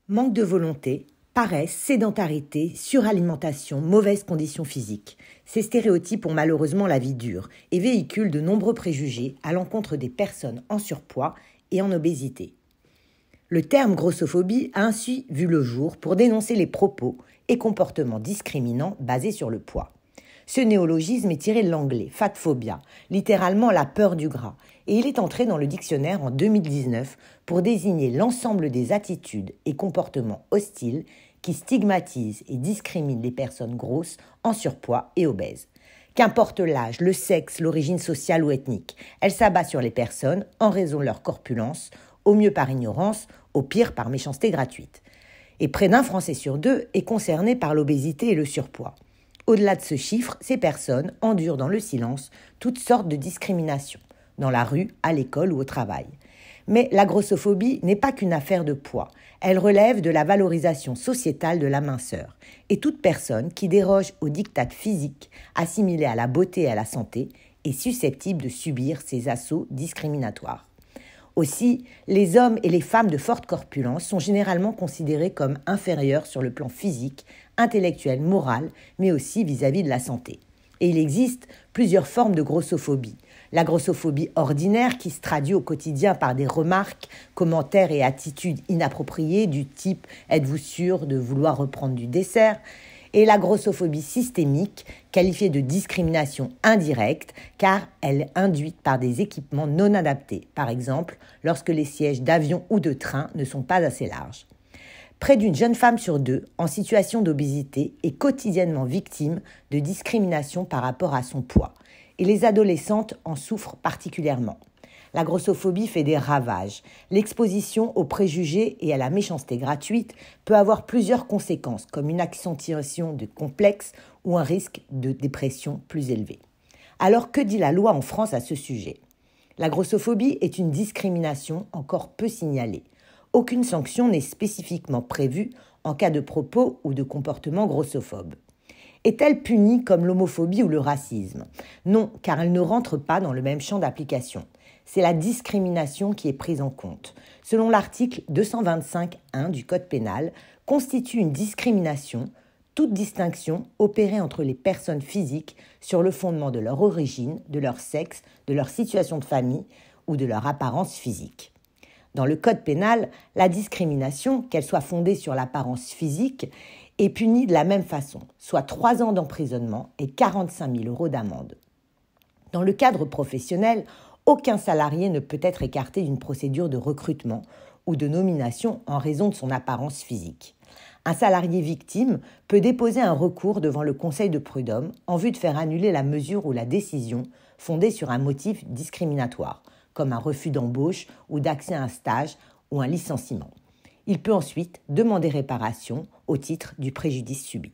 Manque de volonté, paresse, sédentarité, suralimentation, mauvaises conditions physiques. Ces stéréotypes ont malheureusement la vie dure et véhiculent de nombreux préjugés à l'encontre des personnes en surpoids et en obésité. Le terme grossophobie a ainsi vu le jour pour dénoncer les propos et comportements discriminants basés sur le poids. Ce néologisme est tiré de l'anglais fatphobia, littéralement la peur du gras, et il est entré dans le dictionnaire en 2019 pour désigner l'ensemble des attitudes et comportements hostiles qui stigmatisent et discriminent les personnes grosses, en surpoids et obèses. Qu'importe l'âge, le sexe, l'origine sociale ou ethnique, elle s'abat sur les personnes en raison de leur corpulence, au mieux par ignorance, au pire par méchanceté gratuite. Et près d'un Français sur deux est concerné par l'obésité et le surpoids. Au-delà de ce chiffre, ces personnes endurent dans le silence toutes sortes de discriminations, dans la rue, à l'école ou au travail. Mais la grossophobie n'est pas qu'une affaire de poids, elle relève de la valorisation sociétale de la minceur. Et toute personne qui déroge aux diktats physiques assimilés à la beauté et à la santé est susceptible de subir ces assauts discriminatoires. Aussi, les hommes et les femmes de forte corpulence sont généralement considérés comme inférieurs sur le plan physique, intellectuel, moral, mais aussi vis-à-vis de la santé. Et il existe plusieurs formes de grossophobie. La grossophobie ordinaire qui se traduit au quotidien par des remarques, commentaires et attitudes inappropriées du type « êtes-vous sûr de vouloir reprendre du dessert ?» et la grossophobie systémique, qualifiée de discrimination indirecte, car elle est induite par des équipements non adaptés, par exemple lorsque les sièges d'avion ou de train ne sont pas assez larges. Près d'une jeune femme sur deux en situation d'obésité est quotidiennement victime de discrimination par rapport à son poids, et les adolescentes en souffrent particulièrement. La grossophobie fait des ravages. L'exposition aux préjugés et à la méchanceté gratuite peut avoir plusieurs conséquences, comme une accentuation de complexes ou un risque de dépression plus élevé. Alors, que dit la loi en France à ce sujet ? La grossophobie est une discrimination encore peu signalée. Aucune sanction n'est spécifiquement prévue en cas de propos ou de comportement grossophobe. Est-elle punie comme l'homophobie ou le racisme ? Non, car elle ne rentre pas dans le même champ d'application. C'est la discrimination qui est prise en compte. Selon l'article 225.1 du Code pénal, constitue une discrimination toute distinction opérée entre les personnes physiques sur le fondement de leur origine, de leur sexe, de leur situation de famille ou de leur apparence physique. Dans le Code pénal, la discrimination, qu'elle soit fondée sur l'apparence physique, est punie de la même façon, soit 3 ans d'emprisonnement et 45 000 € d'amende. Dans le cadre professionnel, aucun salarié ne peut être écarté d'une procédure de recrutement ou de nomination en raison de son apparence physique. Un salarié victime peut déposer un recours devant le Conseil de prud'homme en vue de faire annuler la mesure ou la décision fondée sur un motif discriminatoire, comme un refus d'embauche ou d'accès à un stage ou un licenciement. Il peut ensuite demander réparation au titre du préjudice subi.